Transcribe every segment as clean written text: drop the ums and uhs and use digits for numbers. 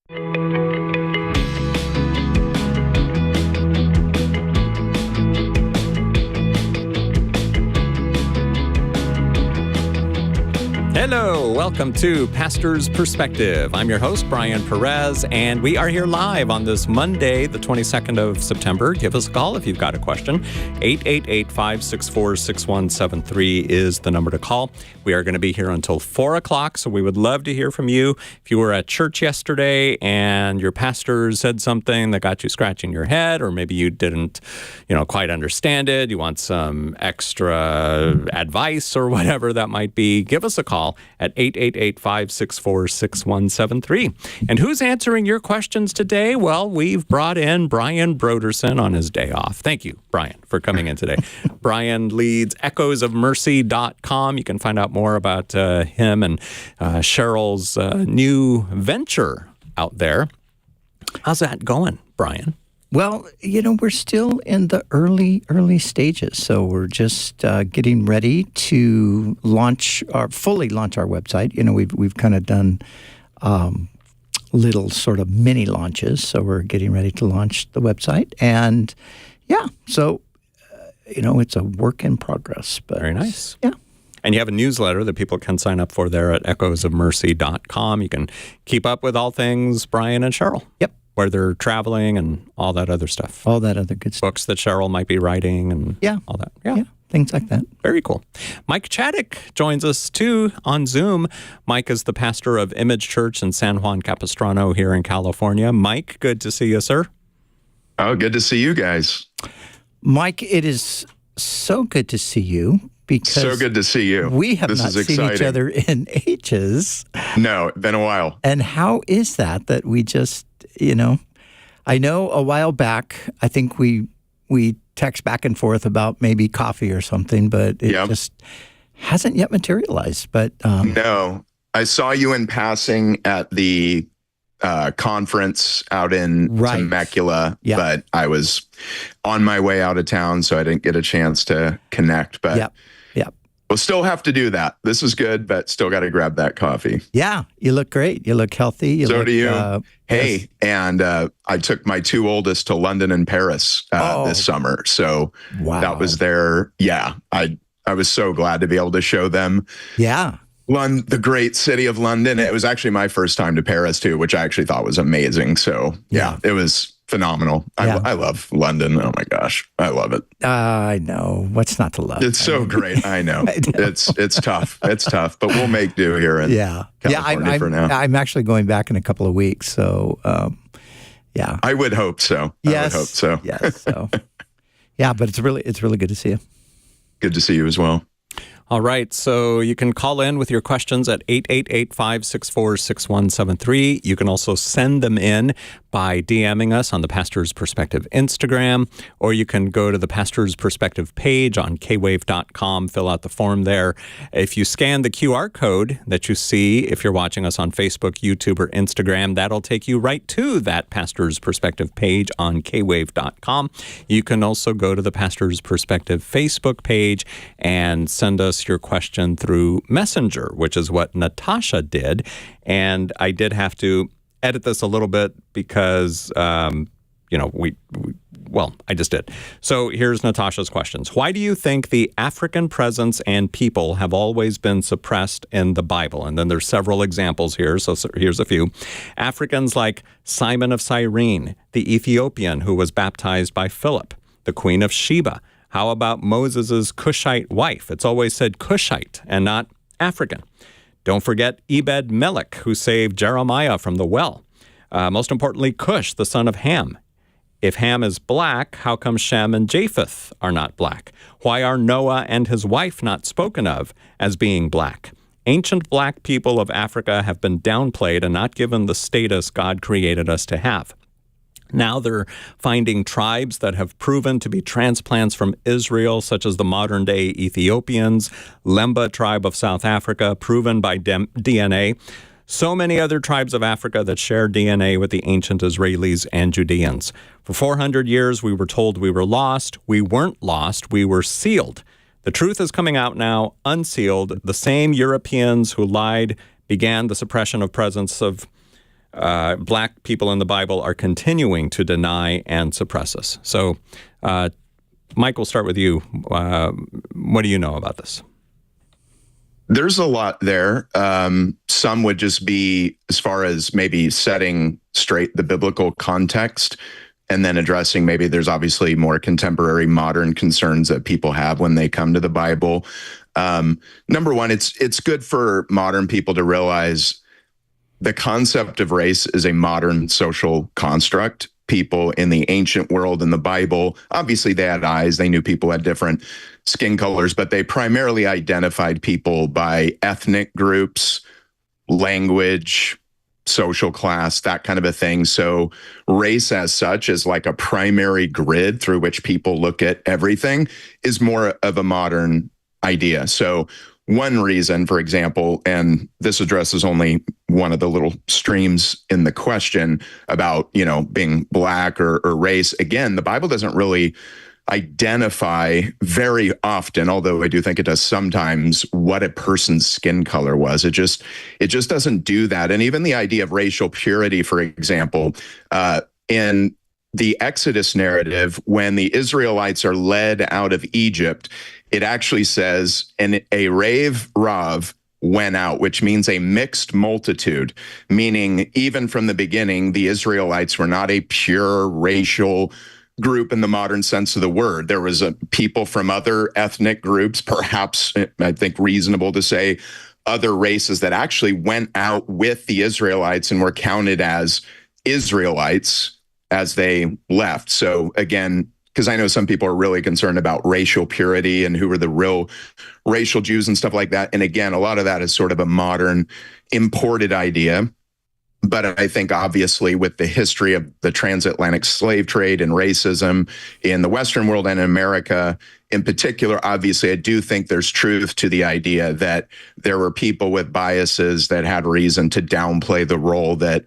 Hello, welcome to Pastor's Perspective. I'm your host, Brian Perez, and we are here live on this Monday, the 22nd of September. Give us a call if you've got a question. 888-564-6173 is the number to call. We are going to be here until 4 o'clock, so we would love to hear from you. If you were at church yesterday and your pastor said something that got you scratching your head, or maybe you didn't, quite understand it, you want some extra advice or whatever that might be, give us a call at 888-564-6173. And who's answering your questions today? Well, we've brought in Brian Brodersen on his day off. Thank you, Brian, for coming in today. Brian leads echoesofmercy.com. You can find out more about him and Cheryl's new venture out there. How's that going, Brian? Well, we're still in the early stages, so we're just getting ready to fully launch our website. We've kind of done little sort of mini launches, so we're getting ready to launch the website, and so it's a work in progress. But very nice. Yeah. And you have a newsletter that people can sign up for there at echoesofmercy.com. You can keep up with all things Brian and Cheryl. Yep. Where they're traveling and all that other stuff. All that other good stuff. Books that Cheryl might be writing and all that. Yeah, things like that. Very cool. Mike Chaddick joins us too on Zoom. Mike is the pastor of Image Church in San Juan Capistrano here in California. Mike, good to see you, sir. Oh, good to see you guys. Mike, it is so good to see you. Because so good to see you. We have not seen each other in ages. No, been a while. And how is that we just, I know a while back, I think we text back and forth about maybe coffee or something, but it just hasn't yet materialized. But no, I saw you in passing at the conference out in Temecula, but I was on my way out of town, so I didn't get a chance to connect. But we'll still have to do that. This is good, but still got to grab that coffee. Yeah, you look great. You look healthy. So do you. And I took my two oldest to London and Paris this summer. So that was their, I was so glad to be able to show them. Yeah. The great city of London. It was actually my first time to Paris too, which I actually thought was amazing. So it was phenomenal. I love London. Oh my gosh, I love it. I know. What's not to love? It's so great. I know. It's tough. It's tough, but we'll make do here in California for now. I'm actually going back in a couple of weeks, so I would hope so. Yes. I would hope so. Yes. So but it's really good to see you. Good to see you as well. All right, so you can call in with your questions at 888-564-6173. You can also send them in by DMing us on the Pastor's Perspective Instagram, or you can go to the Pastor's Perspective page on kwave.com, fill out the form there. If you scan the QR code that you see, if you're watching us on Facebook, YouTube, or Instagram, that'll take you right to that Pastor's Perspective page on kwave.com. You can also go to the Pastor's Perspective Facebook page and send us your question through Messenger, which is what Natasha did. And I did have to edit this a little bit because, I just did. So here's Natasha's questions. Why do you think the African presence and people have always been suppressed in the Bible? And then there's several examples here. So here's a few. Africans like Simon of Cyrene, the Ethiopian who was baptized by Philip, the Queen of Sheba. How about Moses' Cushite wife? It's always said Cushite and not African. Don't forget Ebed-Melech, who saved Jeremiah from the well. Most importantly, Cush, the son of Ham. If Ham is black, how come Shem and Japheth are not black? Why are Noah and his wife not spoken of as being black? Ancient black people of Africa have been downplayed and not given the status God created us to have. Now they're finding tribes that have proven to be transplants from Israel, such as the modern-day Ethiopians, Lemba tribe of South Africa, proven by DNA. So many other tribes of Africa that share DNA with the ancient Israelis and Judeans. For 400 years, we were told we were lost. We weren't lost. We were sealed. The truth is coming out now, unsealed. The same Europeans who lied began the suppression of presence of black people in the Bible are continuing to deny and suppress us. So, Mike, we'll start with you. What do you know about this? There's a lot there. Some would just be as far as maybe setting straight the biblical context and then addressing maybe there's obviously more contemporary modern concerns that people have when they come to the Bible. Number one, it's good for modern people to realize the concept of race is a modern social construct. People in the ancient world in the Bible, obviously they had eyes, they knew people had different skin colors, but they primarily identified people by ethnic groups, language, social class, that kind of a thing. So race as such is like a primary grid through which people look at everything is more of a modern idea. So one reason, for example, and this addresses only one of the little streams in the question about, being black or race. Again, the Bible doesn't really identify very often, although I do think it does sometimes, what a person's skin color was. It just doesn't do that. And even the idea of racial purity, for example, in the Exodus narrative, when the Israelites are led out of Egypt, it actually says, and a rave rav went out, which means a mixed multitude, meaning even from the beginning, the Israelites were not a pure racial group in the modern sense of the word. There was people from other ethnic groups, perhaps, I think reasonable to say, other races that actually went out with the Israelites and were counted as Israelites as they left. So again, because I know some people are really concerned about racial purity and who were the real racial Jews and stuff like that. And again, a lot of that is sort of a modern imported idea. But I think obviously with the history of the transatlantic slave trade and racism in the Western world and in America in particular, obviously, I do think there's truth to the idea that there were people with biases that had reason to downplay the role that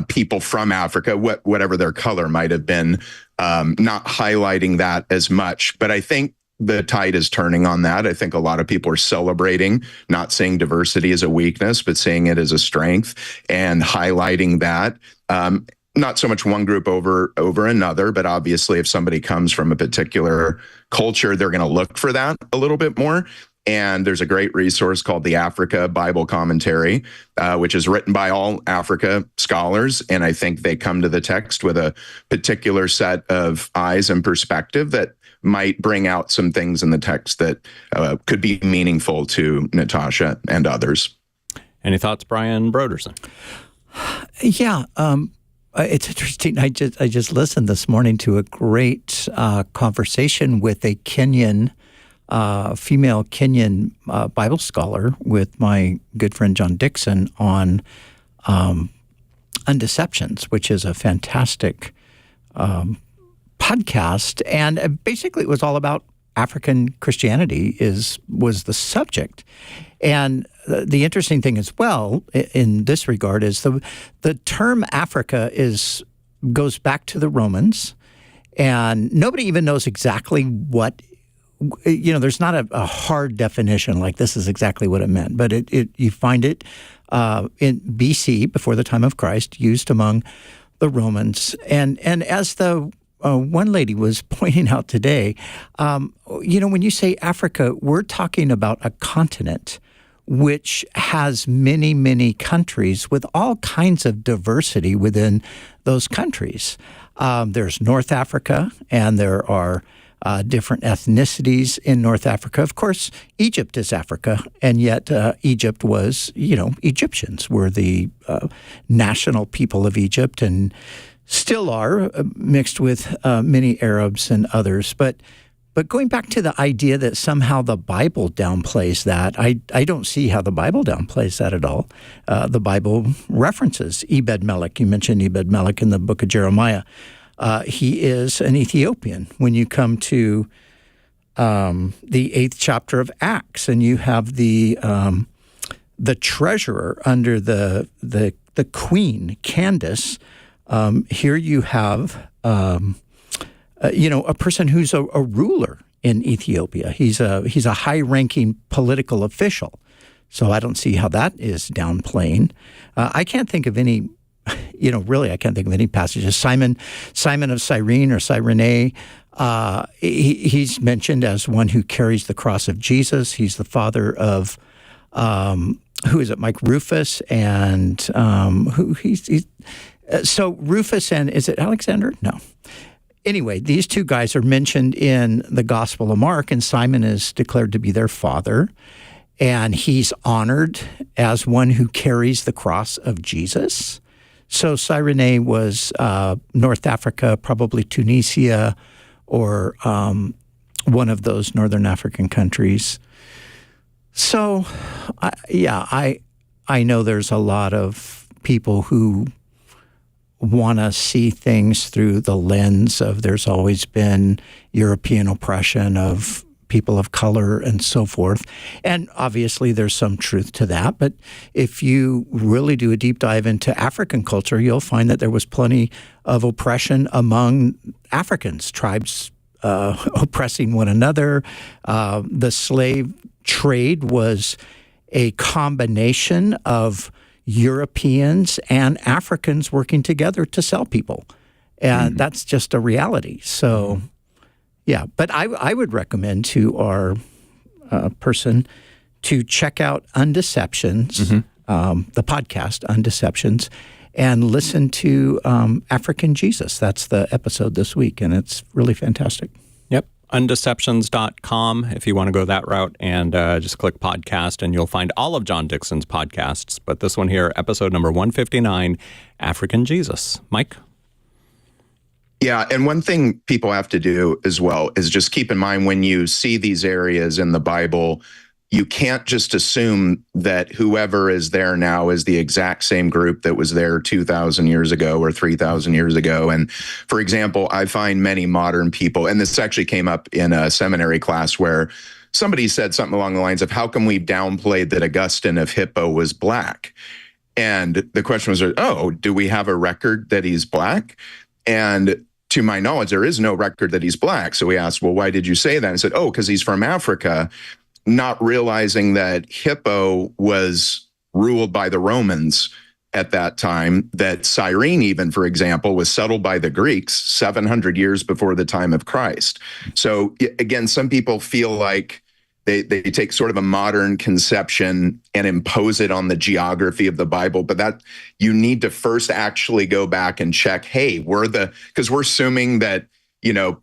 people from Africa, whatever their color might have been, not highlighting that as much. But I think the tide is turning on that. I think a lot of people are celebrating, not seeing diversity as a weakness, but seeing it as a strength and highlighting that. Not so much one group over another, but obviously if somebody comes from a particular culture, they're going to look for that a little bit more. And there's a great resource called the Africa Bible Commentary, which is written by all Africa scholars. And I think they come to the text with a particular set of eyes and perspective that might bring out some things in the text that could be meaningful to Natasha and others. Any thoughts, Brian Brodersen? Yeah, it's interesting. I just listened this morning to a great conversation with a Kenyan, female Kenyan Bible scholar with my good friend John Dixon on Undeceptions, which is a fantastic podcast, and basically it was all about African Christianity was the subject. And the interesting thing as well in this regard is the term Africa goes back to the Romans, and nobody even knows exactly what, there's not a hard definition like this is exactly what it meant, but you find it in BC, before the time of Christ, used among the Romans. And as the one lady was pointing out today, when you say Africa, we're talking about a continent which has many, many countries with all kinds of diversity within those countries. There's North Africa, and there are different ethnicities in North Africa. Of course, Egypt is Africa, and yet Egypt was, Egyptians were the national people of Egypt, and still are, mixed with many Arabs and others. But going back to the idea that somehow the Bible downplays that, I don't see how the Bible downplays that at all. The Bible references Ebed-Melech. You mentioned Ebed-Melech in the book of Jeremiah. He is an Ethiopian. When you come to the 8th chapter of Acts, and you have the treasurer under the queen, Candace. Here you have, a person who's a ruler in Ethiopia. He's a high-ranking political official. So I don't see how that is downplaying. I can't think of any really, I can't think of any passages. Simon of Cyrene or Cyrene, he's mentioned as one who carries the cross of Jesus. He's the father of, who is it, Mike Rufus, and so Rufus and, is it Alexander? No. Anyway, these two guys are mentioned in the Gospel of Mark, and Simon is declared to be their father, and he's honored as one who carries the cross of Jesus. So Cyrene was North Africa, probably Tunisia, or one of those northern African countries. So, I know there's a lot of people who want to see things through the lens of there's always been European oppression of people of color and so forth. And obviously there's some truth to that. But if you really do a deep dive into African culture, you'll find that there was plenty of oppression among Africans, tribes oppressing one another. The slave trade was a combination of Europeans and Africans working together to sell people. And that's just a reality. So, yeah. But I would recommend to our person to check out Undeceptions, the podcast Undeceptions, and listen to African Jesus. That's the episode this week, and it's really fantastic. Yep. Undeceptions.com if you want to go that route, and just click podcast and you'll find all of John Dickson's podcasts. But this one here, episode number 159, African Jesus. Mike? Yeah, and one thing people have to do as well is just keep in mind when you see these areas in the Bible, you can't just assume that whoever is there now is the exact same group that was there 2,000 years ago or 3,000 years ago. And for example, I find many modern people, and this actually came up in a seminary class where somebody said something along the lines of, how come we downplayed that Augustine of Hippo was black? And the question was, oh, do we have a record that he's black? And to my knowledge, there is no record that he's black. So we asked, well, why did you say that? And said, oh, because he's from Africa. Not realizing that Hippo was ruled by the Romans at that time, that Cyrene even, for example, was settled by the Greeks 700 years before the time of Christ. So again, some people feel like they take sort of a modern conception and impose it on the geography of the Bible, but that you need to first actually go back and check, hey, because we're assuming that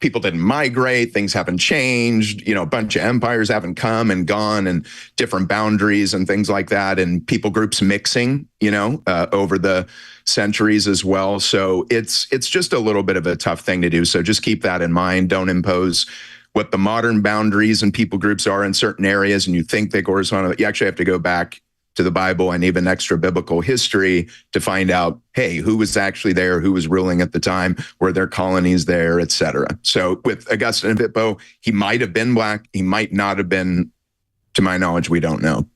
people didn't migrate, things haven't changed, a bunch of empires haven't come and gone and different boundaries and things like that. And people groups mixing, over the centuries as well. So it's just a little bit of a tough thing to do. So just keep that in mind. Don't impose what the modern boundaries and people groups are in certain areas. And you think they correspond. You actually have to go back to the Bible and even extra biblical history to find out, hey, who was actually there, who was ruling at the time, were there colonies there, et cetera. So with Augustine of Hippo, he might have been black, he might not have been, to my knowledge, we don't know.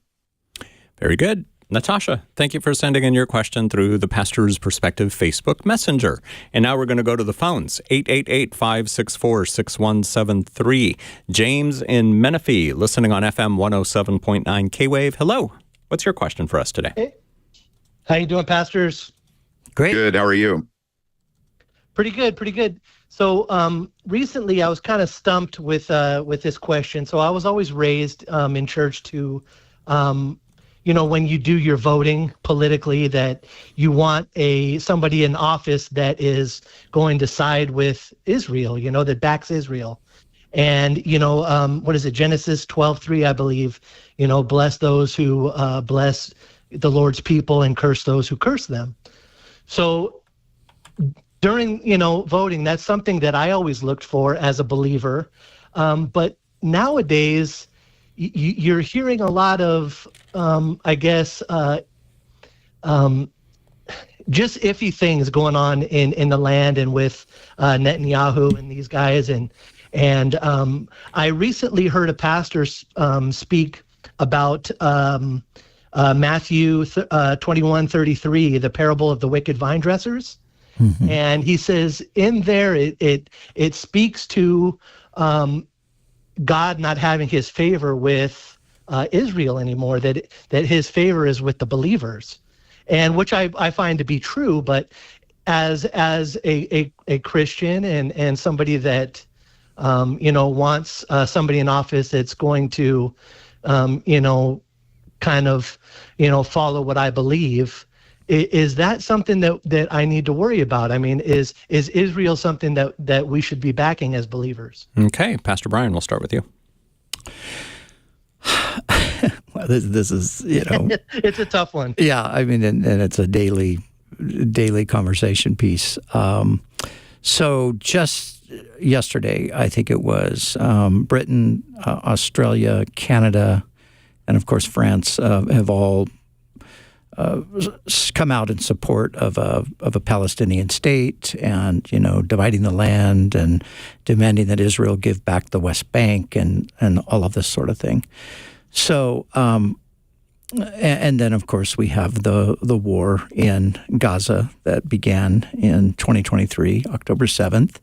Very good. Natasha, thank you for sending in your question through the Pastor's Perspective Facebook Messenger. And now we're going to go to the phones, 888-564-6173. James in Menifee, listening on FM 107.9 K-Wave. Hello. What's your question for us today? Hey. How you doing, pastors? Great. Good. How are you? Pretty good. So recently I was kind of stumped with this question. So I was always raised in church to, when you do your voting politically, that you want somebody in office that is going to side with Israel, that backs Israel. And, what is it? Genesis 12:3, I believe, bless those who bless the Lord's people and curse those who curse them. So during, voting, that's something that I always looked for as a believer. But nowadays, you're hearing a lot of, just iffy things going on in the land and with Netanyahu and these guys. And I recently heard a pastor speak about Matthew 21:33, the parable of the wicked vine dressers. Mm-hmm. And he says in there it speaks to God not having his favor with Israel anymore, that his favor is with the believers. and which I find to be true. But as a Christian and somebody that wants somebody in office that's going to kind of follow what I believe, is that something that I need to worry about? I mean, is Israel something that we should be backing as believers? Okay, Pastor Brian, we'll start with you. Well, this is, it's a tough one. Yeah, I mean, and it's a daily conversation piece. So just yesterday, I think it was, Britain, Australia, Canada, and of course France have all come out in support of a Palestinian state, and dividing the land and demanding that Israel give back the West Bank and all of this sort of thing. So, and then of course we have the war in Gaza that began in 2023, October 7th.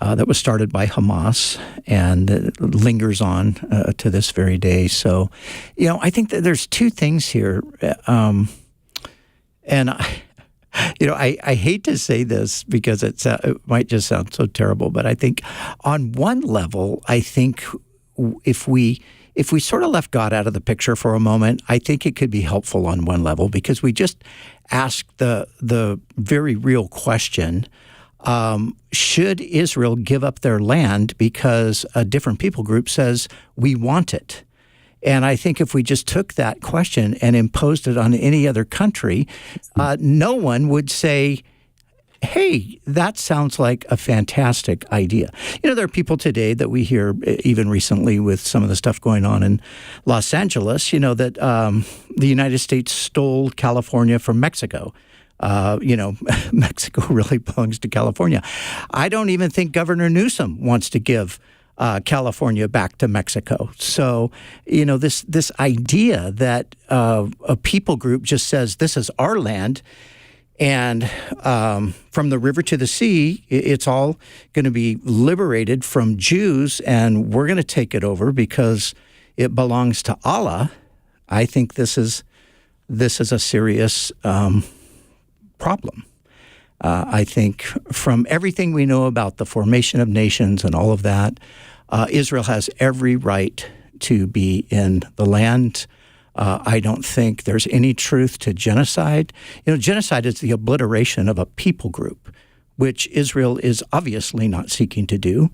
That was started by Hamas and it lingers on to this very day. So, I think that there's two things here. And I hate to say this because it might just sound so terrible, but I think on one level, I think if we sort of left God out of the picture for a moment, I think it could be helpful on one level, because we just ask the very real question, should Israel give up their land because a different people group says we want it? And I think if we just took that question and imposed it on any other country, no one would say, hey, that sounds like a fantastic idea. There are people today that we hear, even recently with some of the stuff going on in Los Angeles, that the United States stole California from Mexico. Mexico really belongs to California. I don't even think Governor Newsom wants to give California back to Mexico. So, this idea that a people group just says this is our land, and from the river to the sea, it's all going to be liberated from Jews, and we're going to take it over because it belongs to Allah. I think this is a serious problem. I think from everything we know about the formation of nations and all of that, Israel has every right to be in the land. I don't think there's any truth to genocide. Genocide is the obliteration of a people group, which Israel is obviously not seeking to do.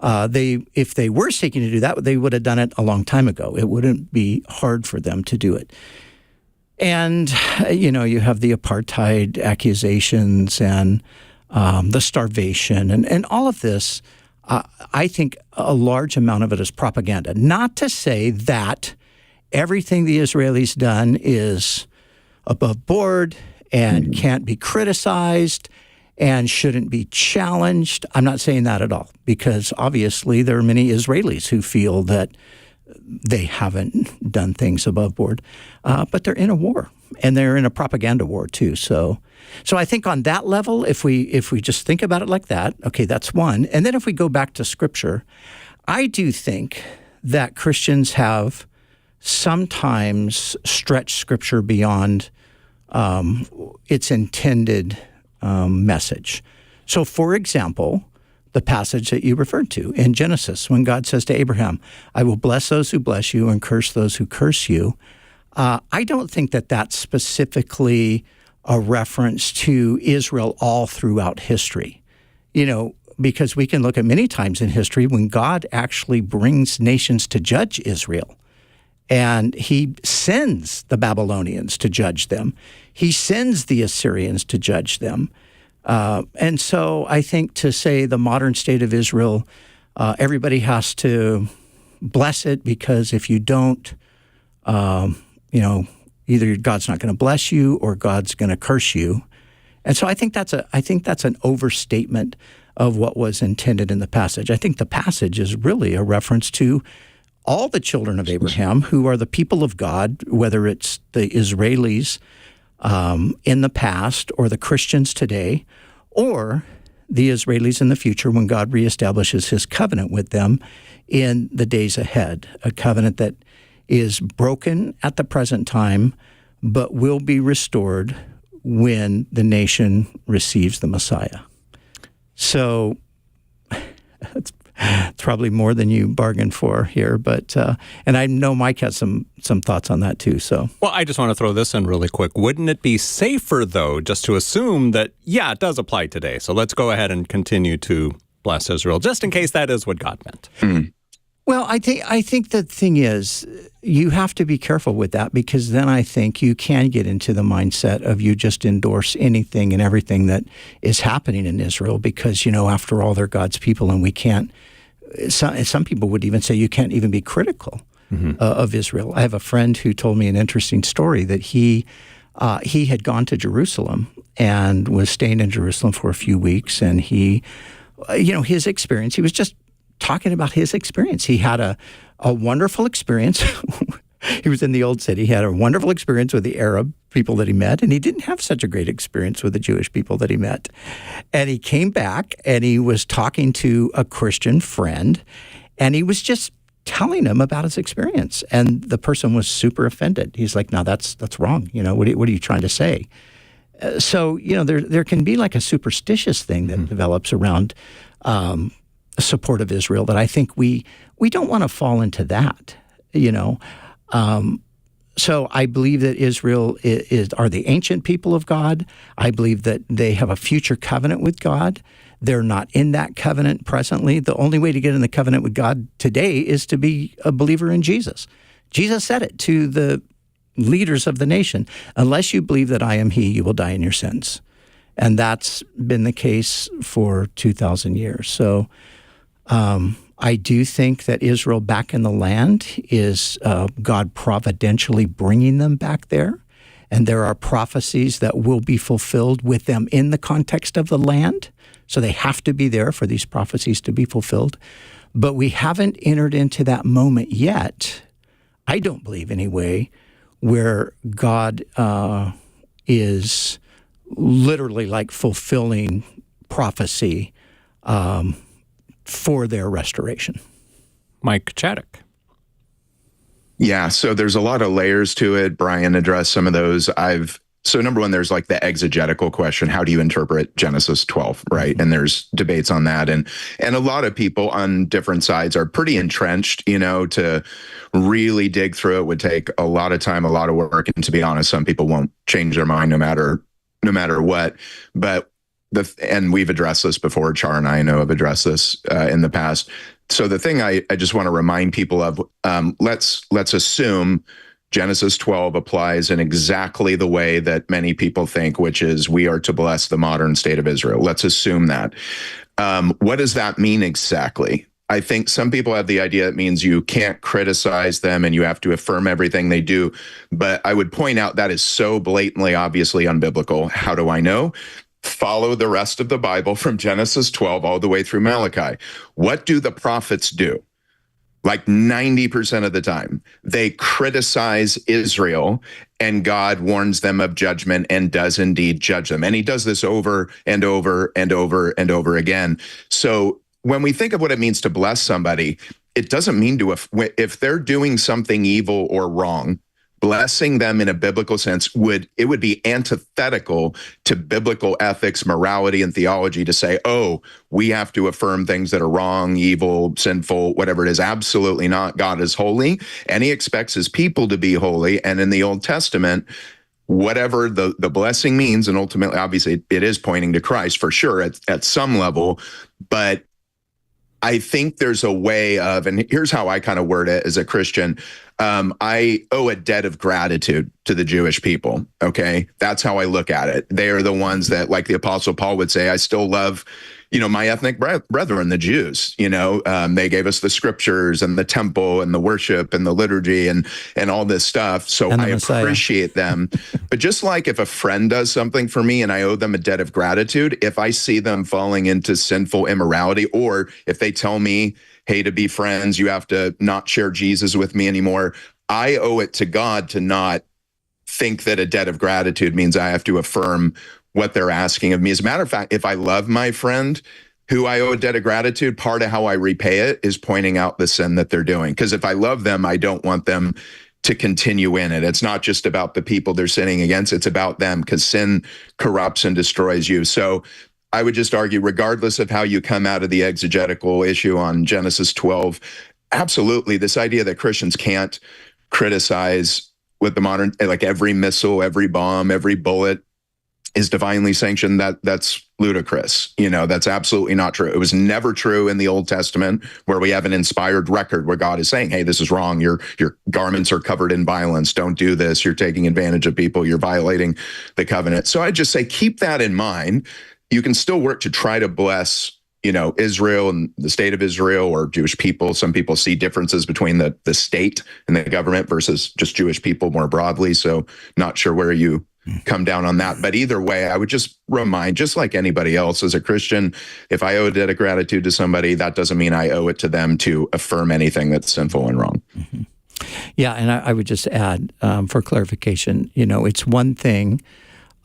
If they were seeking to do that, they would have done it a long time ago. It wouldn't be hard for them to do it. And, you have the apartheid accusations and the starvation and all of this. I think a large amount of it is propaganda. Not to say that everything the Israelis done is above board and can't be criticized and shouldn't be challenged. I'm not saying that at all, because obviously there are many Israelis who feel that they haven't done things above board, but they're in a war, and they're in a propaganda war too. So I think on that level, if we just think about it like that, okay, that's one. And then if we go back to Scripture, I do think that Christians have sometimes stretched Scripture beyond its intended message. So, for example, the passage that you referred to in Genesis, when God says to Abraham, I will bless those who bless you and curse those who curse you. I don't think that that's specifically a reference to Israel all throughout history. Because we can look at many times in history when God actually brings nations to judge Israel. And he sends the Babylonians to judge them. He sends the Assyrians to judge them. And so I think to say the modern state of Israel, everybody has to bless it, because if you don't, either God's not going to bless you or God's going to curse you. And so I think that's an overstatement of what was intended in the passage. I think the passage is really a reference to all the children of Abraham who are the people of God, whether it's the Israelis in the past or the Christians today, or the Israelis in the future when God reestablishes his covenant with them in the days ahead, a covenant that is broken at the present time, but will be restored when the nation receives the Messiah. So it's probably more than you bargained for here, but and I know Mike has some thoughts on that too. So, well, I just want to throw this in really quick. Wouldn't it be safer though, just to assume that it does apply today? So let's go ahead and continue to bless Israel, just in case that is what God meant. Mm. Well, I think the thing is, you have to be careful with that, because then I think you can get into the mindset of you just endorse anything and everything that is happening in Israel, because, after all, they're God's people, and we can't. Some people would even say you can't even be critical of Israel. I have a friend who told me an interesting story that he had gone to Jerusalem and was staying in Jerusalem for a few weeks, and he, his experience, he was just talking about his experience. He had a wonderful experience. He was in the Old City. He had a wonderful experience with the Arab people that he met, and he didn't have such a great experience with the Jewish people that he met. And he came back, and he was talking to a Christian friend, and he was just telling him about his experience. And the person was super offended. He's like, "No, that's wrong. What are you trying to say?" So, there can be like a superstitious thing that develops around support of Israel, that I think we don't want to fall into that, So I believe that Israel are the ancient people of God. I believe that they have a future covenant with God. They're not in that covenant presently. The only way to get in the covenant with God today is to be a believer in Jesus. Jesus said it to the leaders of the nation: "Unless you believe that I am He, you will die in your sins." And that's been the case for 2,000 years. So I do think that Israel back in the land is God providentially bringing them back there. And there are prophecies that will be fulfilled with them in the context of the land. So they have to be there for these prophecies to be fulfilled. But we haven't entered into that moment yet, I don't believe anyway, where God is literally like fulfilling prophecy for their restoration. Mike Chaddock. Yeah, so there's a lot of layers to it. Brian addressed some of those. So number one, there's like the exegetical question: how do you interpret Genesis 12, right? And there's debates on that. And a lot of people on different sides are pretty entrenched, to really dig through it would take a lot of time, a lot of work. And to be honest, some people won't change their mind no matter what. But and we've addressed this before. Char and I know have addressed this in the past. So the thing I just want to remind people of, let's assume Genesis 12 applies in exactly the way that many people think, which is we are to bless the modern state of Israel. Let's assume that. What does that mean exactly? I think some people have the idea it means you can't criticize them and you have to affirm everything they do. But I would point out that is so blatantly, obviously unbiblical. How do I know? Follow the rest of the Bible from Genesis 12 all the way through Malachi. What do the prophets do? Like 90% of the time, they criticize Israel, and God warns them of judgment and does indeed judge them. And he does this over and over and over and over again. So when we think of what it means to bless somebody, it doesn't mean if they're doing something evil or wrong, blessing them in a biblical sense would be antithetical to biblical ethics, morality, and theology to say, oh, we have to affirm things that are wrong, evil, sinful, whatever it is. Absolutely not. God is holy, and he expects his people to be holy. And in the Old Testament, whatever the blessing means, and ultimately, obviously, it is pointing to Christ for sure at some level, but I think there's a way of, and here's how I kind of word it as a Christian, I owe a debt of gratitude to the Jewish people, okay? That's how I look at it. They are the ones that, like the Apostle Paul would say, I still love, my ethnic brethren, the Jews. They gave us the scriptures and the temple and the worship and the liturgy and all this stuff. So I appreciate them. But just like if a friend does something for me and I owe them a debt of gratitude, if I see them falling into sinful immorality, or if they tell me, hey, to be friends, you have to not share Jesus with me anymore, I owe it to God to not think that a debt of gratitude means I have to affirm what they're asking of me. As a matter of fact, if I love my friend who I owe a debt of gratitude, part of how I repay it is pointing out the sin that they're doing. Because if I love them, I don't want them to continue in it. It's not just about the people they're sinning against, it's about them, because sin corrupts and destroys you. So I would just argue, regardless of how you come out of the exegetical issue on Genesis 12, absolutely, this idea that Christians can't criticize with the modern, like every missile, every bomb, every bullet is divinely sanctioned, that's ludicrous. That's absolutely not true. It was never true in the Old Testament, where we have an inspired record where God is saying, hey, this is wrong. Your garments are covered in violence. Don't do this. You're taking advantage of people. You're violating the covenant. So I just say, keep that in mind. You can still work to try to bless, Israel and the state of Israel, or Jewish people. Some people see differences between the state and the government versus just Jewish people more broadly. So not sure where you come down on that. But either way, I would just remind, just like anybody else, as a Christian, if I owe a debt of gratitude to somebody, that doesn't mean I owe it to them to affirm anything that's sinful and wrong. Mm-hmm. Yeah, and I would just add, for clarification, it's one thing,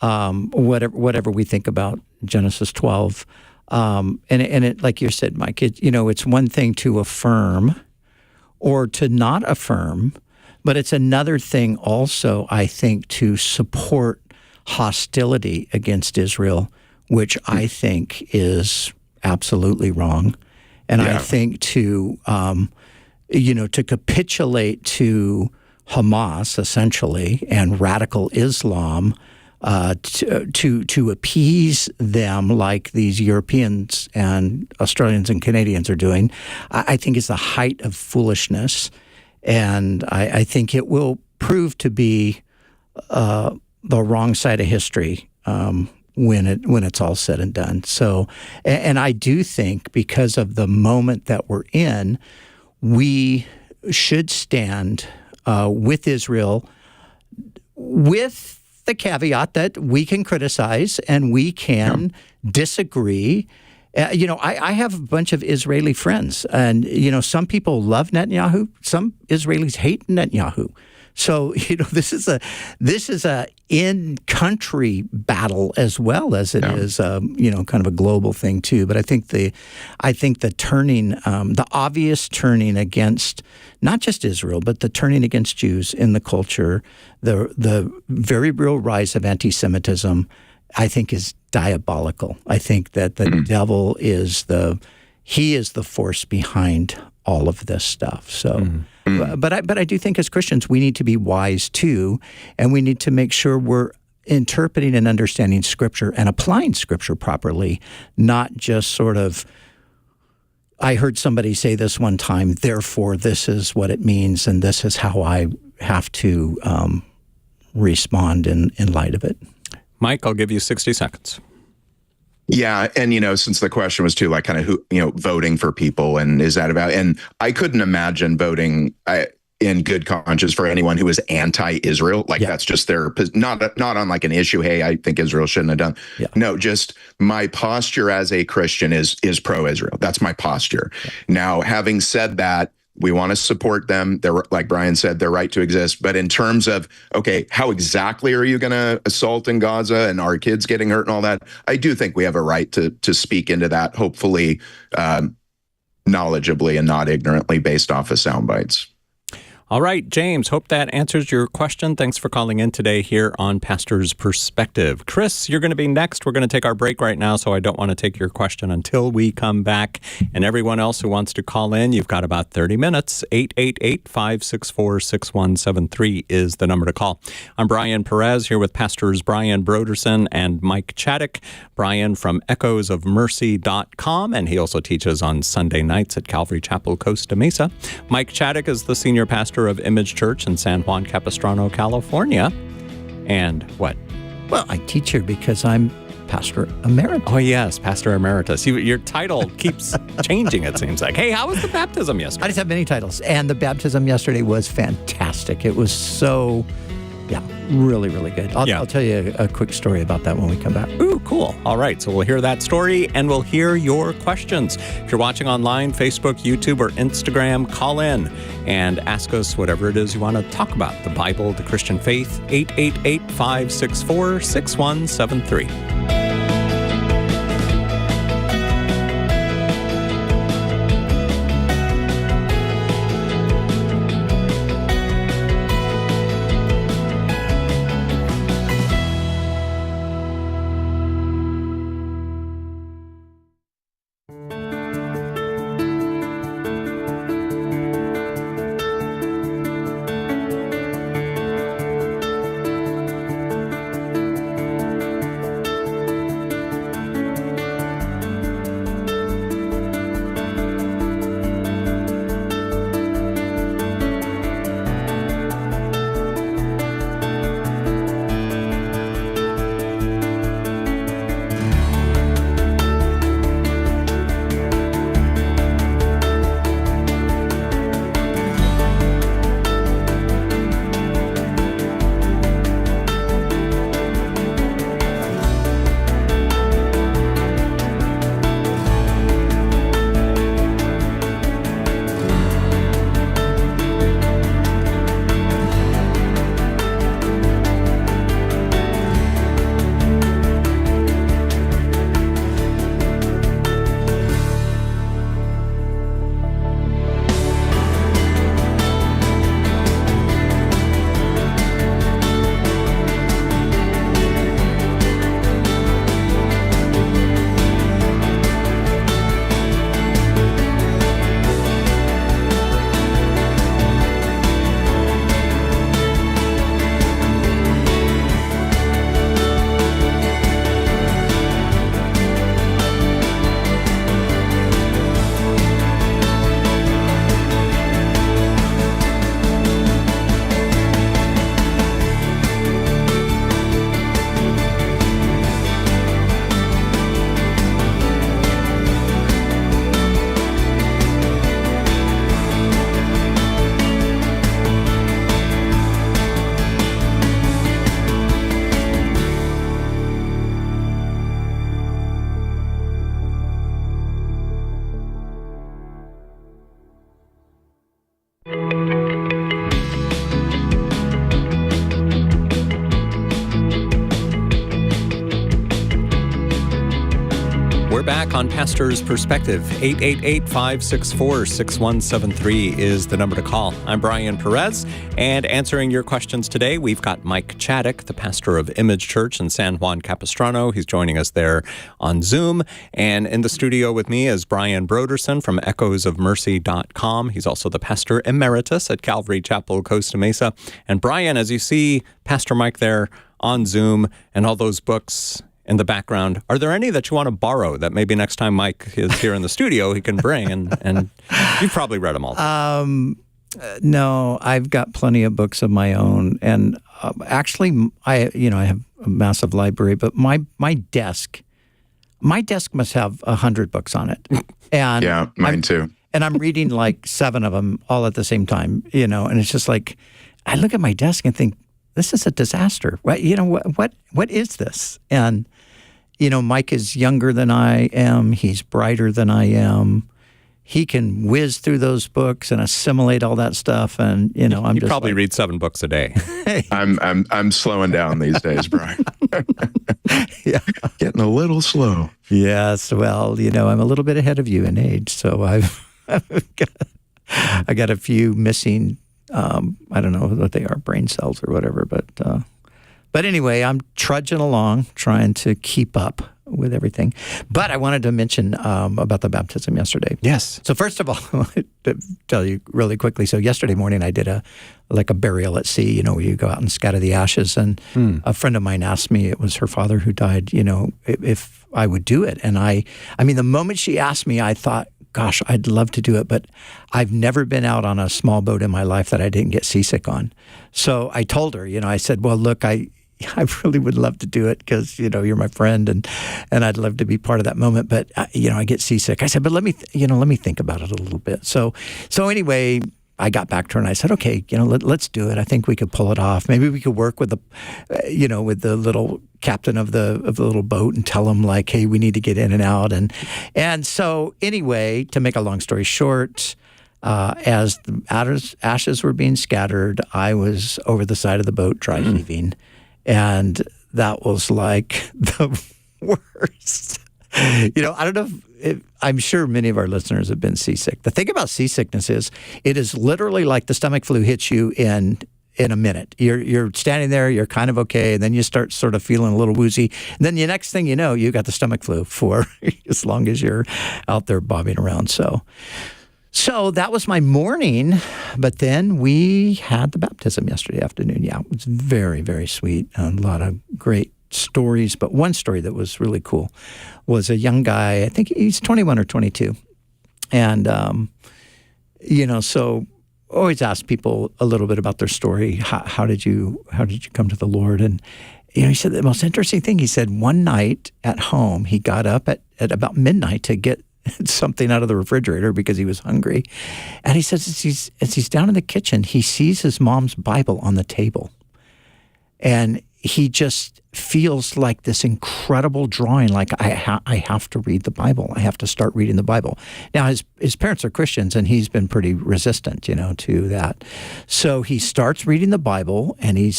whatever we think about Genesis 12, and it, like you said, Mike, it's one thing to affirm or to not affirm, but it's another thing also, I think, to support hostility against Israel, which I think is absolutely wrong. And I think to capitulate to Hamas, essentially, and radical Islam, to appease them like these Europeans and Australians and Canadians are doing, I think is the height of foolishness. And I think it will prove to be the wrong side of history when it's all said and done. So, and I do think, because of the moment that we're in, we should stand with Israel, with the caveat that we can criticize and we can disagree. I have a bunch of Israeli friends, and some people love Netanyahu, some Israelis hate Netanyahu. So this is a in-country battle as well as it is kind of a global thing too. But I think the turning, the obvious turning against not just Israel, but the turning against Jews in the culture, the very real rise of anti-Semitism, I think is diabolical. I think that the devil is the force behind all of this stuff. So, but I do think as Christians we need to be wise too, and we need to make sure we're interpreting and understanding Scripture and applying Scripture properly, not just sort of, I heard somebody say this one time, therefore this is what it means, and this is how I have to respond in light of it. Mike, I'll give you 60 seconds. Yeah. And, since the question was too, like, kind of who, voting for people, and is that about, and I couldn't imagine voting in good conscience for anyone who is anti-Israel. Like that's just their, not on like an issue. Hey, I think Israel shouldn't have done. Yeah. No, just my posture as a Christian is pro-Israel. That's my posture. Yeah. Now, having said that, we want to support them. They're, like Brian said, their right to exist. But in terms of, okay, how exactly are you going to assault in Gaza and our kids getting hurt and all that? I do think we have a right to speak into that, hopefully knowledgeably and not ignorantly, based off of sound bites. All right, James, hope that answers your question. Thanks for calling in today here on Pastor's Perspective. Chris, you're going to be next. We're going to take our break right now, so I don't want to take your question until we come back. And everyone else who wants to call in, you've got about 30 minutes. 888-564-6173 is the number to call. I'm Brian Perez here with Pastors Brian Brodersen and Mike Chaddick. Brian from echoesofmercy.com, and he also teaches on Sunday nights at Calvary Chapel, Costa Mesa. Mike Chaddick is the senior pastor of Image Church in San Juan Capistrano, California. And what? Well, I teach here because I'm Pastor Emeritus. Oh, yes, Pastor Emeritus. Your title keeps changing, it seems like. Hey, how was the baptism yesterday? I just have many titles. And the baptism yesterday was fantastic. It was so, really, really good. I'll tell you a quick story about that when we come back. Ooh, cool. All right, so we'll hear that story and we'll hear your questions. If you're watching online, Facebook, YouTube, or Instagram, call in and ask us whatever it is you want to talk about. The Bible, the Christian faith, 888-564-6173. on Pastor's Perspective. 888-564-6173 is the number to call. I'm Brian Perez, and answering your questions today, we've got Mike Chaddick, the pastor of Image Church in San Juan Capistrano. He's joining us there on Zoom. And in the studio with me is Brian Broderson from echoesofmercy.com. He's also the pastor emeritus at Calvary Chapel, Costa Mesa. And Brian, as you see Pastor Mike there on Zoom and all those books in the background, are there any that you want to borrow that maybe next time Mike is here in the studio he can bring? And you've probably read them all. No, I've got plenty of books of my own, and actually, I have a massive library. But my desk must have 100 books on it. And yeah, mine too. And I'm reading like 7 of them all at the same time. And it's just like I look at my desk and think, this is a disaster. What is this? And Mike is younger than I am. He's brighter than I am. He can whiz through those books and assimilate all that stuff. And I'm you just probably read 7 books a day. I'm slowing down these days, Brian. Yeah, getting a little slow. Yes, well, I'm a little bit ahead of you in age, so I got a few missing. I don't know what they are, brain cells or whatever, but anyway, I'm trudging along, trying to keep up with everything. But I wanted to mention about the baptism yesterday. Yes. So first of all, to tell you really quickly. So yesterday morning, I did a burial at sea. Where you go out and scatter the ashes. And a friend of mine asked me, it was her father who died. If I would do it. And I mean, the moment she asked me, I thought, gosh, I'd love to do it, but I've never been out on a small boat in my life that I didn't get seasick on. So I told her, I said, well, look, I really would love to do it because, you're my friend and I'd love to be part of that moment. But, I get seasick. I said, but let me think about it a little bit. So anyway, I got back to her and I said, okay, let's do it. I think we could pull it off. Maybe we could work with with the little captain of the little boat and tell him like, hey, we need to get in and out. And so anyway, to make a long story short, as the ashes were being scattered, I was over the side of the boat dry heaving. And that was like the worst. I don't know if I'm sure many of our listeners have been seasick. The thing about seasickness is it is literally like the stomach flu hits you in a minute. You're standing there, you're kind of okay, and then you start sort of feeling a little woozy. And then the next thing you know, you got the stomach flu for as long as you're out there bobbing around. So that was my morning, but then we had the baptism yesterday afternoon. Yeah, it was very, very sweet. A lot of great stories, but one story that was really cool was a young guy, I think he's 21 or 22. And, so always ask people a little bit about their story. How did you come to the Lord? And, he said the most interesting thing, he said one night at home, he got up at about midnight to get something out of the refrigerator because he was hungry. And he says as he's down in the kitchen, he sees his mom's Bible on the table. And he just feels like this incredible drawing, like I have to read the Bible. I have to start reading the Bible. Now, his parents are Christians, and he's been pretty resistant, to that. So he starts reading the Bible, and he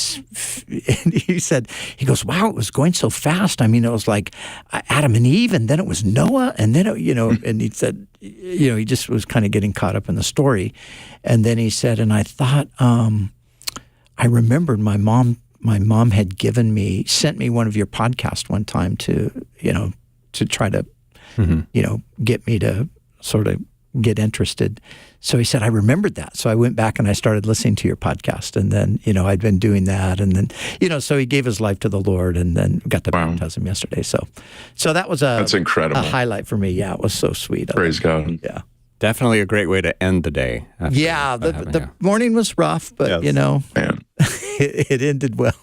goes, wow, it was going so fast. I mean, it was like Adam and Eve, and then it was Noah, and then, and he said, he just was kind of getting caught up in the story. And then he said, and I thought, I remembered my mom had sent me one of your podcasts one time to try to, get me to sort of get interested. So he said, I remembered that. So I went back and I started listening to your podcast. And then, I'd been doing that. And then, so he gave his life to the Lord and then got to baptize him yesterday. So that was that's incredible. A highlight for me. Yeah, it was so sweet. Praise God. Yeah. Definitely a great way to end the day. Yeah, the morning was rough, but, Man. it ended well.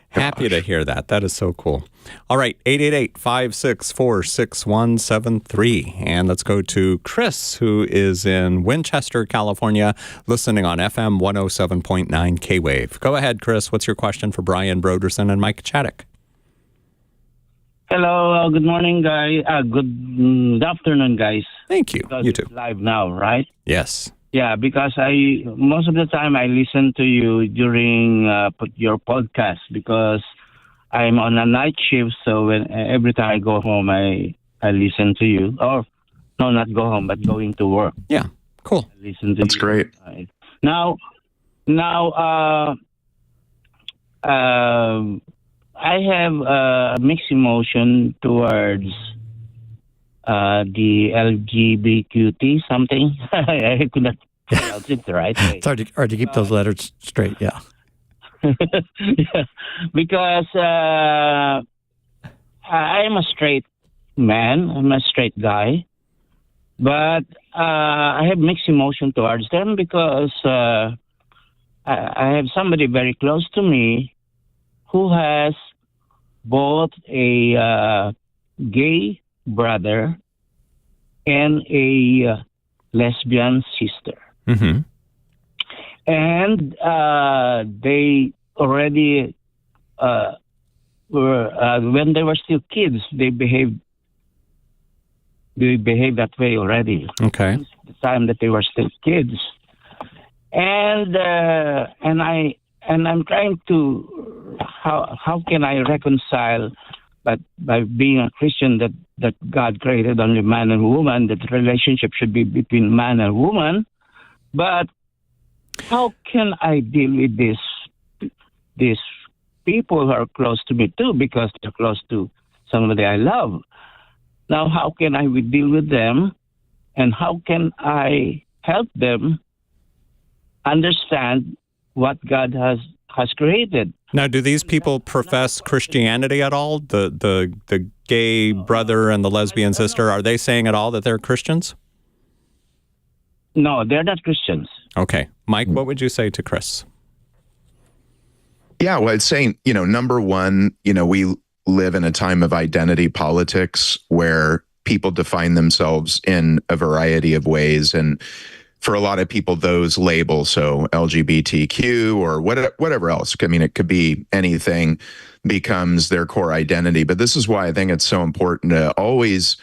Happy to hear that. That is so cool. All right, 888-564-6173. And let's go to Chris, who is in Winchester, California, listening on FM 107.9 K-Wave. Go ahead, Chris. What's your question for Brian Broderson and Mike Chaddick? Hello, good morning, guys. Good afternoon, guys. Thank you. Because You too. It's live now, right? Yes. Yeah, because most of the time I listen to you during your podcast because I'm on a night shift. So every time I go home, I I listen to you. Or no, not go home, but going to work. Yeah, cool. I listen to That's you. great. Now, I have a mixed emotion towards the LGBTQ something. I could not pronounce it the right way. It's hard to keep those letters straight, yeah. Yeah, because I am a straight man. I'm a straight guy. But I have mixed emotion towards them because I have somebody very close to me who has both a gay brother and a lesbian sister. Mm-hmm. And they already were, when they were still kids, they behaved that way already. Okay. Since the time that they were still kids. And I'm trying to how can I reconcile, but by being a Christian that God created only man and woman, that the relationship should be between man and woman, but how can I deal with these people who are close to me too, because they're close to somebody I love? Now, how can I deal with them, and how can I help them understand what God has created? Now, do these people profess Christianity at all? The gay brother and the lesbian sister, are they saying at all that they're Christians? No, they're not Christians. Okay. Mike, what would you say to Chris? Yeah, well, I'd say, number one, we live in a time of identity politics where people define themselves in a variety of ways. And for a lot of people, those labels, so LGBTQ or whatever else, I mean, it could be anything, becomes their core identity. But this is why I think it's so important to always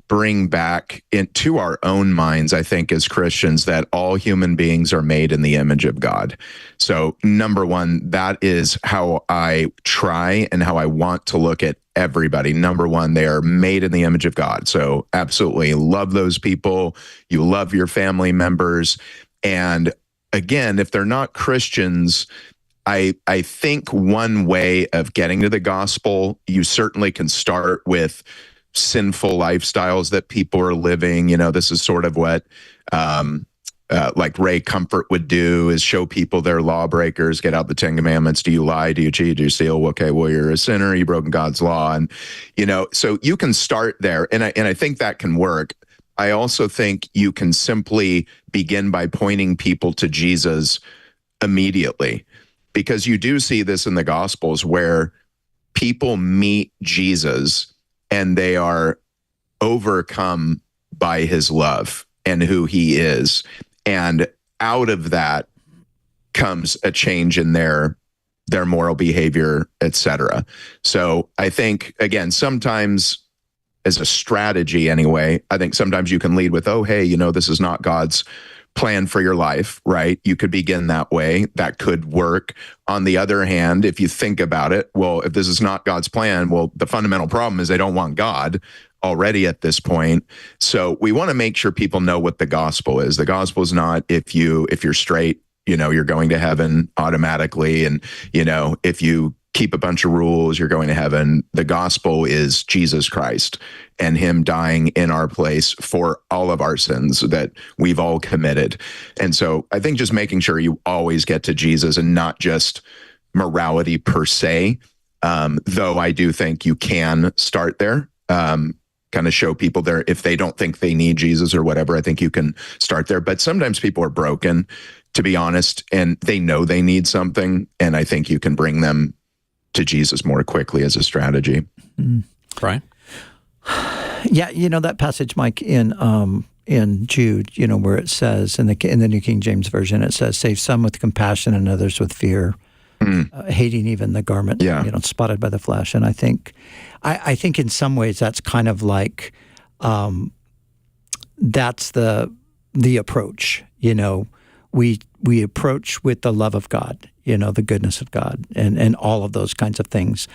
bring back into our own minds, I think, as Christians, that all human beings are made in the image of God. So number one, that is how I try and how I want to look at everybody. Number one, they are made in the image of God. So absolutely love those people. You love your family members. And again, if they're not Christians, I think one way of getting to the gospel, you certainly can start with sinful lifestyles that people are living. This is sort of what like Ray Comfort would do, is show people they're lawbreakers, get out the 10 Commandments. Do you lie? Do you cheat? Do you steal? Okay, well, you're a sinner. You've broken God's law. And, so you can start there. And I think that can work. I also think you can simply begin by pointing people to Jesus immediately, because you do see this in the Gospels where people meet Jesus and they are overcome by his love and who he is. And out of that comes a change in their moral behavior, etc. So I think, again, sometimes as a strategy anyway, I think sometimes you can lead with, oh, hey, this is not God's plan for your life, right? You could begin that way. That could work. On the other hand, if you think about it, well, if this is not God's plan, well, the fundamental problem is they don't want God already at this point. So we want to make sure people know what the gospel is. The gospel is not if you're straight, you're going to heaven automatically. And, if you keep a bunch of rules, you're going to heaven. The gospel is Jesus Christ and him dying in our place for all of our sins that we've all committed. And so I think just making sure you always get to Jesus and not just morality per se, though I do think you can start there, kind of show people there if they don't think they need Jesus or whatever. I think you can start there. But sometimes people are broken, to be honest, and they know they need something. And I think you can bring them to Jesus more quickly as a strategy. Right. Yeah, that passage, Mike, in Jude, where it says in the New King James Version, it says, "Save some with compassion and others with fear, hating even the garment, spotted by the flesh." And I think in some ways that's kind of like that's the approach. We approach with the love of God, the goodness of God, and all of those kinds of things.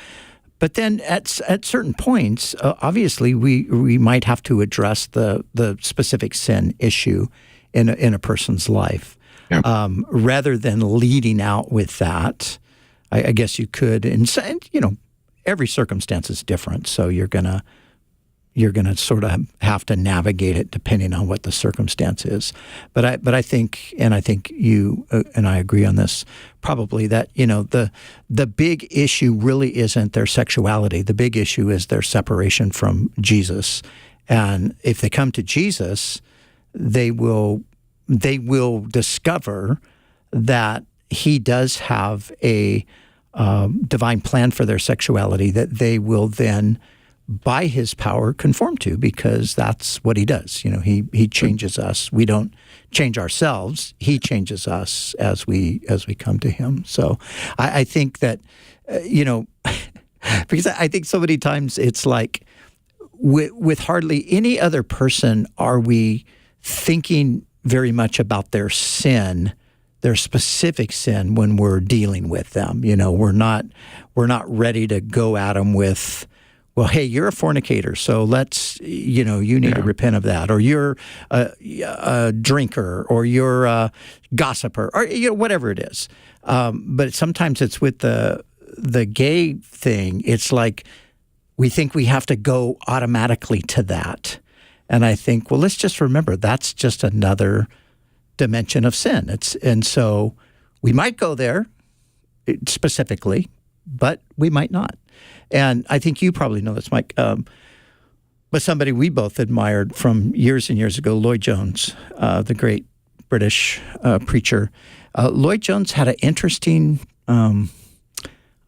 But then at certain points, obviously, we might have to address the specific sin issue in a person's life, rather than leading out with that. I guess you could, and every circumstance is different, so you're gonna sort of have to navigate it depending on what the circumstance is. But I think you and I agree on this probably, that the big issue really isn't their sexuality. The big issue is their separation from Jesus. And if they come to Jesus, they will discover that He does have a divine plan for their sexuality that they will then, by His power, conform to, because that's what He does. He changes us. We don't change ourselves. He changes us as we come to Him. So I think that, because I think so many times it's like with hardly any other person are we thinking very much about their sin, their specific sin, when we're dealing with them. We're not ready to go at them with, well, hey, you're a fornicator, so let's, you need to repent of that, or you're a drinker, or you're a gossiper, or whatever it is. But sometimes it's with the gay thing. It's like we think we have to go automatically to that, and I think, well, let's just remember that's just another dimension of sin. And so we might go there specifically, but we might not. And I think you probably know this, Mike, but somebody we both admired from years and years ago, Lloyd Jones, the great British preacher. Lloyd Jones had an interesting, I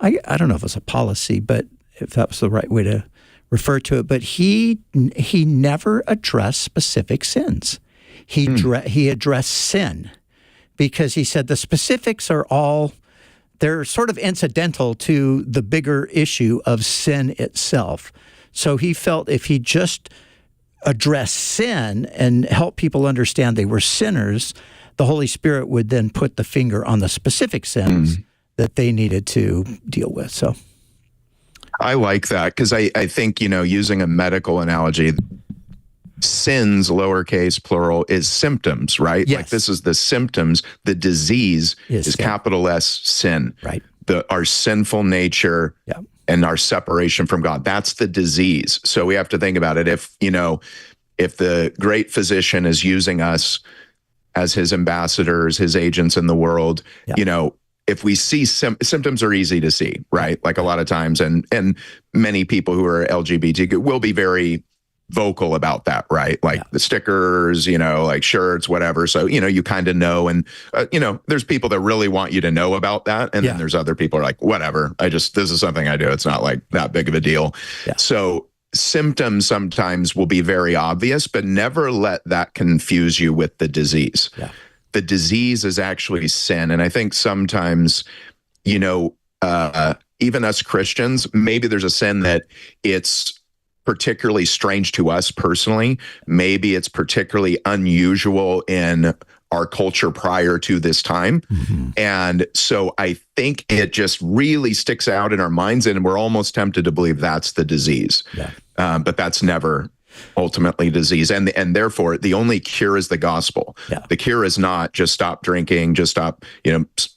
don't know if it was a policy, but if that was the right way to refer to it, but he never addressed specific sins. He addressed sin, because he said the specifics are all, they're sort of incidental to the bigger issue of sin itself. So he felt if he just addressed sin and helped people understand they were sinners, the Holy Spirit would then put the finger on the specific sins that they needed to deal with. So I like that, because I think, using a medical analogy, sins, lowercase, plural, is symptoms, right? Yes. Like this is the symptoms. The disease is capital S, sin. Right. Our sinful nature and our separation from God. That's the disease. So we have to think about it. If the great physician is using us as His ambassadors, His agents in the world, if we see symptoms are easy to see, right? Like a lot of times, and many people who are LGBTQ will be very vocal about that, right? Like the stickers, like shirts, whatever. So, you kind of know. And, there's people that really want you to know about that. And then there's other people who are like, whatever, this is something I do. It's not like that big of a deal. Yeah. So symptoms sometimes will be very obvious, but never let that confuse you with the disease. Yeah. The disease is actually sin. And I think sometimes, even us Christians, maybe there's a sin that it's particularly strange to us personally. Maybe it's particularly unusual in our culture prior to this time. Mm-hmm. And so I think it just really sticks out in our minds, and we're almost tempted to believe that's the disease. Yeah. But that's never ultimately disease. And therefore, the only cure is the gospel. Yeah. The cure is not just stop drinking, just stop,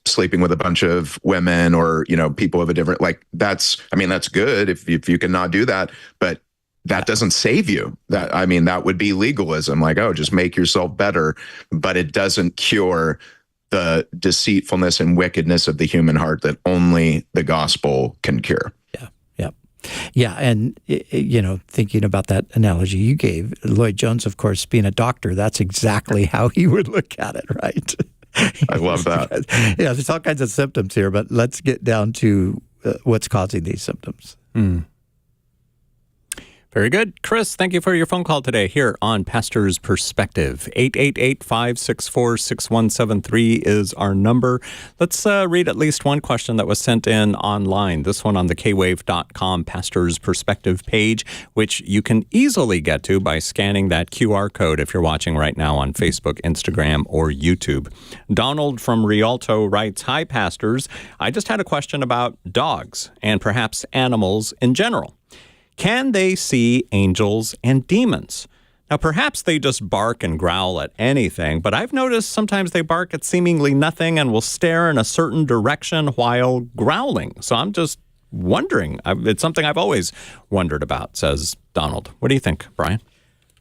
sleeping with a bunch of women, or, people of a different, that's good if you can not do that, but that doesn't save you. That would be legalism, just make yourself better, but it doesn't cure the deceitfulness and wickedness of the human heart that only the gospel can cure. Yeah. And, thinking about that analogy you gave, Lloyd Jones, of course, being a doctor, that's exactly how he would look at it, right? I love that. Yeah, there's all kinds of symptoms here, but let's get down to what's causing these symptoms. Very good. Chris, thank you for your phone call today here on Pastor's Perspective. 888-564-6173 is our number. Let's read at least one question that was sent in online. This one on the kwave.com Pastor's Perspective page, which you can easily get to by scanning that QR code if you're watching right now on Facebook, Instagram, or YouTube. Donald from Rialto writes, "Hi, pastors. I just had a question about dogs and perhaps animals in general. Can they see angels and demons? Now, perhaps they just bark and growl at anything, but I've noticed sometimes they bark at seemingly nothing and will stare in a certain direction while growling. So I'm just wondering. It's something I've always wondered about," says Donald. What do you think, Brian?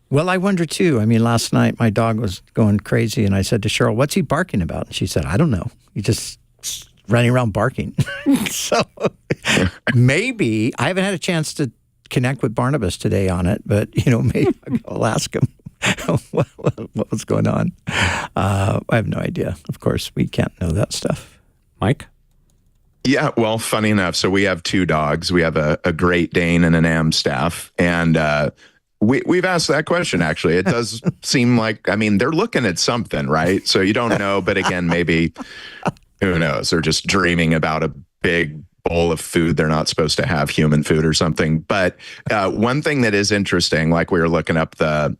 Well, I wonder too. I mean, last night my dog was going crazy and I said to Cheryl, "What's he barking about?" And she said, "I don't know. He just running around barking." So maybe I haven't had a chance to connect with Barnabas today on it, but maybe I'll ask him what was going on. I have no idea. Of course, we can't know that stuff. Mike? Yeah, well, funny enough, so we have two dogs. We have a Great Dane and an Amstaff, and we've asked that question, actually. It does seem like, they're looking at something, right? So you don't know, but again, maybe, who knows? They're just dreaming about a big bowl of food they're not supposed to have, human food or something. But one thing that is interesting, like we were looking up the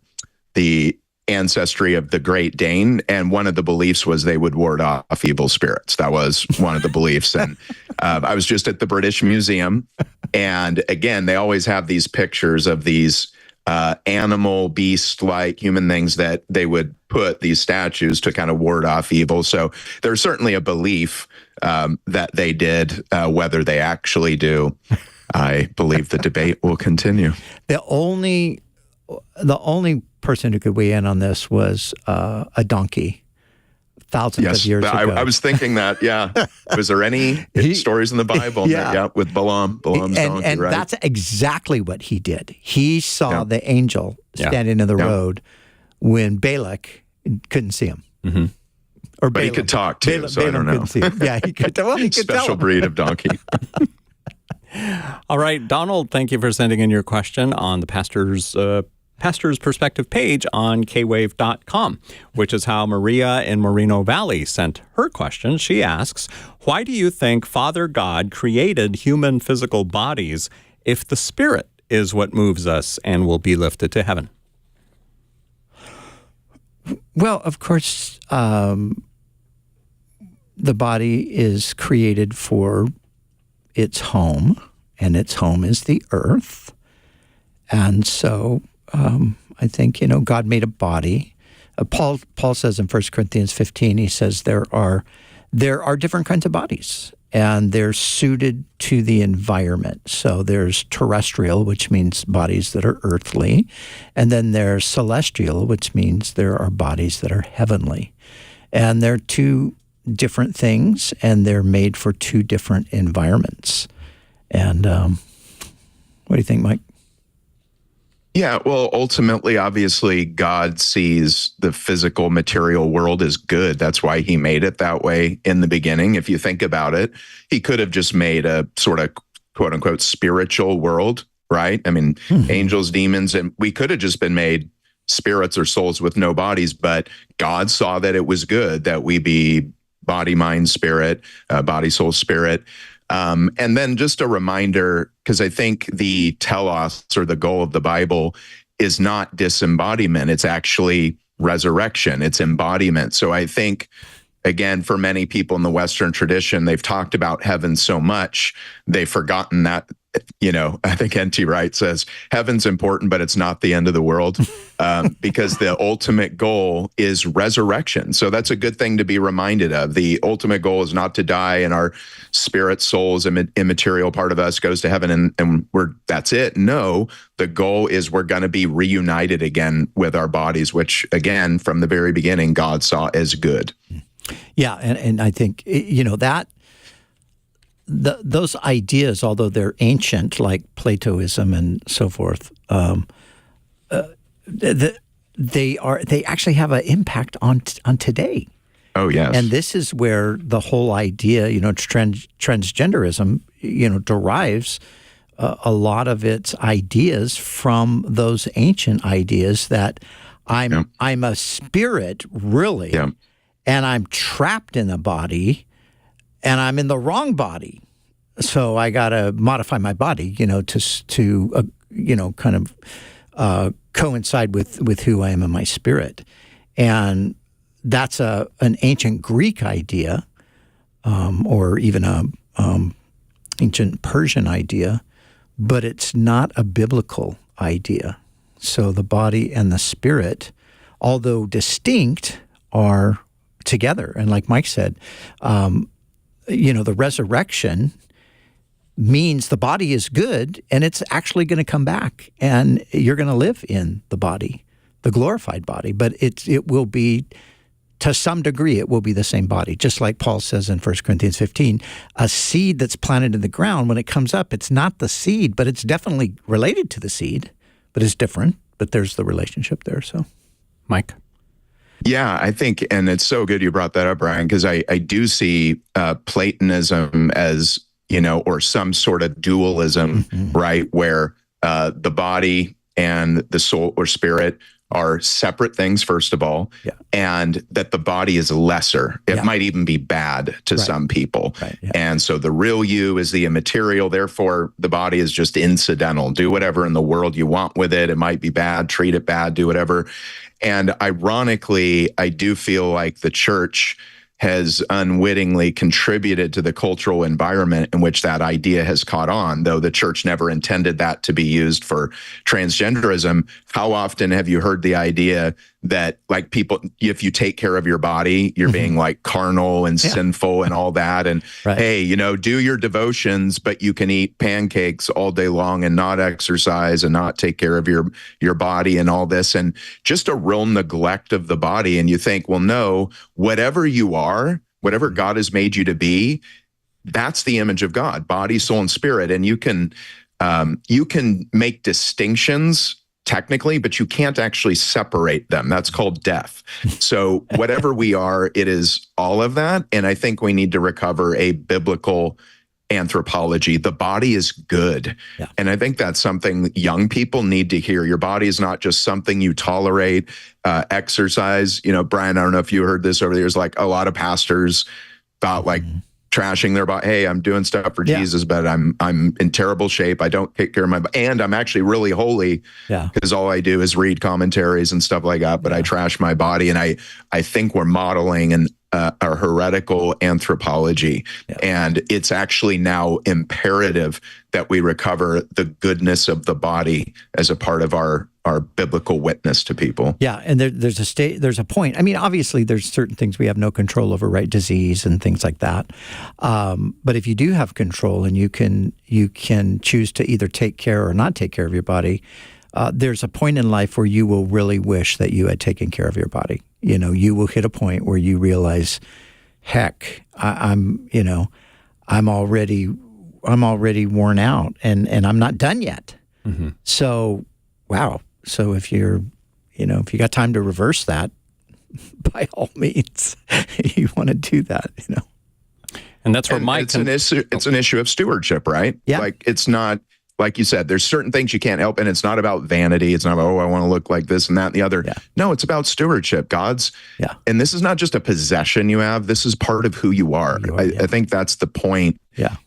ancestry of the Great Dane, and one of the beliefs was they would ward off evil spirits. That was one of the beliefs. And I was just at the British Museum, and again, they always have these pictures of these animal, beast-like human things that they would put these statues to kind of ward off evil. So there's certainly a belief that they did. Whether they actually do, I believe the debate will continue. The only person who could weigh in on this was a donkey thousands of years ago. I was thinking that, yeah. Was there any stories in the Bible? Yeah. With Balaam's donkey, and right? that's exactly what he did. He saw the angel standing in the road when Balak couldn't see him. Mm-hmm. But Balaam, he could talk too, so I don't know. See him. Yeah, he could. Well, he could Special breed of donkey. All right, Donald, thank you for sending in your question on the Pastor's Perspective page on kwave.com, which is how Maria in Moreno Valley sent her question. She asks, "Why do you think Father God created human physical bodies if the Spirit is what moves us and will be lifted to heaven?" Well, of course, the body is created for its home, and its home is the earth. And so I think, God made a body. Paul says in 1 Corinthians 15, he says there are different kinds of bodies, and they're suited to the environment. So there's terrestrial, which means bodies that are earthly, and then there's celestial, which means there are bodies that are heavenly. And they're two different things, and they're made for two different environments. And what do you think, Mike? Yeah, well, ultimately, obviously, God sees the physical material world as good. That's why he made it that way in the beginning. If you think about it, he could have just made a sort of quote unquote spiritual world, right? Angels, demons, and we could have just been made spirits or souls with no bodies, but God saw that it was good that we be body, mind, spirit, body, soul, spirit. And then just a reminder, because I think the telos or the goal of the Bible is not disembodiment. It's actually resurrection. It's embodiment. So I think, again, for many people in the Western tradition, they've talked about heaven so much, they've forgotten that, I think N.T. Wright says, heaven's important, but it's not the end of the world, because the ultimate goal is resurrection. So that's a good thing to be reminded of. The ultimate goal is not to die and our spirit, souls, immaterial part of us goes to heaven and that's it. No, the goal is we're going to be reunited again with our bodies, which, again, from the very beginning, God saw as good. Yeah, and I think, that those ideas, although they're ancient, like Platoism and so forth, they actually have an impact on today. Oh, yes. And this is where the whole idea, transgenderism, derives a lot of its ideas from those ancient ideas that I'm a spirit, really, and I'm trapped in a body, and I'm in the wrong body. So I got to modify my body, to kind of coincide with who I am in my spirit. And that's an ancient Greek idea, or even a ancient Persian idea, but it's not a biblical idea. So the body and the spirit, although distinct, are together. And like Mike said, the resurrection means the body is good and it's actually going to come back and you're going to live in the body, the glorified body. But it will be, to some degree, it will be the same body. Just like Paul says in 1 Corinthians 15, a seed that's planted in the ground, when it comes up, it's not the seed, but it's definitely related to the seed, but it's different. But there's the relationship there. So, Mike? Yeah, I think, and it's so good you brought that up, Brian, because I do see Platonism as, or some sort of dualism, right, where the body and the soul or spirit are separate things, first of all, and that the body is lesser. It might even be bad to some people. And so the real you is the immaterial. Therefore, the body is just incidental. Do whatever in the world you want with it. It might be bad, treat it bad, do whatever. And ironically, I do feel like the church has unwittingly contributed to the cultural environment in which that idea has caught on, though the church never intended that to be used for transgenderism. How often have you heard the idea that, like, people, if you take care of your body, you're being like carnal and sinful and all that. And hey, do your devotions, but you can eat pancakes all day long and not exercise and not take care of your body and all this. And just a real neglect of the body. And you think, well, no, whatever you are, whatever God has made you to be, that's the image of God, body, soul, and spirit. And you can make distinctions technically, but you can't actually separate them. That's called death. So whatever we are, it is all of that. And I think we need to recover a biblical anthropology. The body is good. And I think that's something young people need to hear. Your body is not just something you tolerate, exercise. Brian, I don't know if you heard this over the years, like a lot of pastors about like trashing their body. Hey, I'm doing stuff for Jesus, but I'm in terrible shape. I don't take care of my body. And I'm actually really holy because all I do is read commentaries and stuff like that, but I trash my body. And I think we're modeling a heretical anthropology. And it's actually now imperative that we recover the goodness of the body as a part of our biblical witness to people. Yeah, and there's a point. I mean, obviously, there's certain things we have no control over, right? Disease and things like that. But if you do have control and you can choose to either take care or not take care of your body, there's a point in life where you will really wish that you had taken care of your body. You will hit a point where you realize, heck, I'm already worn out and I'm not done yet. So, wow. So if you got time to reverse that, by all means, you want to do that, And that's where Mike... It's an issue of stewardship, right? Yeah. Like, it's not, like you said, there's certain things you can't help, and it's not about vanity. It's not about, I want to look like this and that and the other. No, it's about stewardship. And this is not just a possession you have. This is part of who you are. I think that's the point,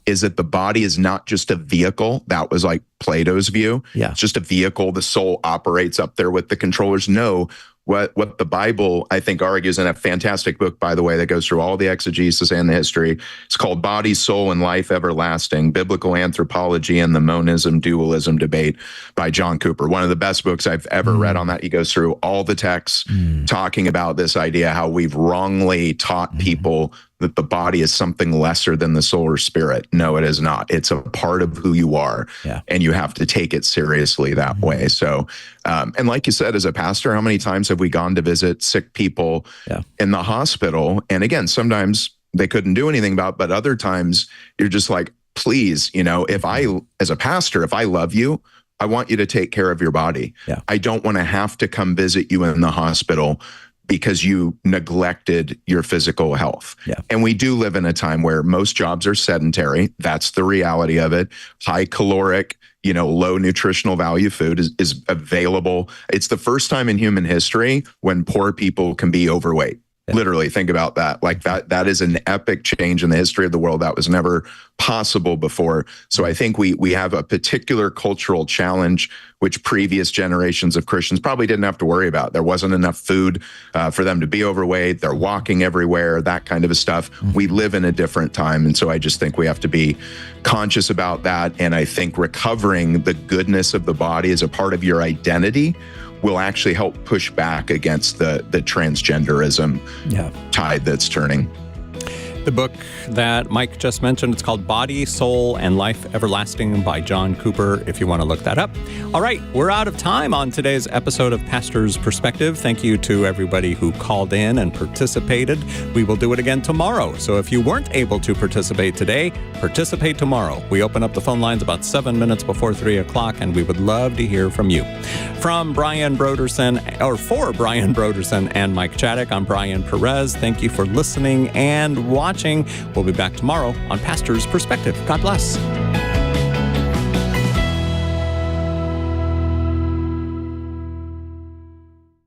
is that the body is not just a vehicle. That was like Plato's view. It's just a vehicle. The soul operates up there with the controllers. No, what the Bible, I think, argues in a fantastic book, by the way, that goes through all the exegesis and the history. It's called Body, Soul, and Life Everlasting, Biblical Anthropology and the Monism Dualism Debate by John Cooper. One of the best books I've ever read on that. He goes through all the texts talking about this idea, how we've wrongly taught people that the body is something lesser than the soul or spirit. No, it is not. It's a part of who you are, and you have to take it seriously that way. So, and like you said, as a pastor, how many times have we gone to visit sick people in the hospital? And again, sometimes they couldn't do anything about it, but other times you're just like, please, if I, as a pastor, if I love you, I want you to take care of your body. I don't want to have to come visit you in the hospital because you neglected your physical health. Yeah. And we do live in a time where most jobs are sedentary. That's the reality of it. High caloric, low nutritional value food is available. It's the first time in human history when poor people can be overweight. Yeah. Literally, think about that. Like that is an epic change in the history of the world that was never possible before. So I think we have a particular cultural challenge which previous generations of Christians probably didn't have to worry about. There wasn't enough food for them to be overweight. They're walking everywhere, that kind of stuff. Mm-hmm. We live in a different time. And so I just think we have to be conscious about that. And I think recovering the goodness of the body as a part of your identity will actually help push back against the transgenderism tide that's turning. The book that Mike just mentioned, it's called Body, Soul, and Life Everlasting by John Cooper, if you want to look that up. All right, we're out of time on today's episode of Pastor's Perspective. Thank you to everybody who called in and participated. We will do it again tomorrow. So if you weren't able to participate today, participate tomorrow. We open up the phone lines about 7 minutes before 3 o'clock, and we would love to hear from you. For Brian Brodersen and Mike Chaddock, I'm Brian Perez. Thank you for listening and watching. We'll be back tomorrow on Pastor's Perspective. God bless.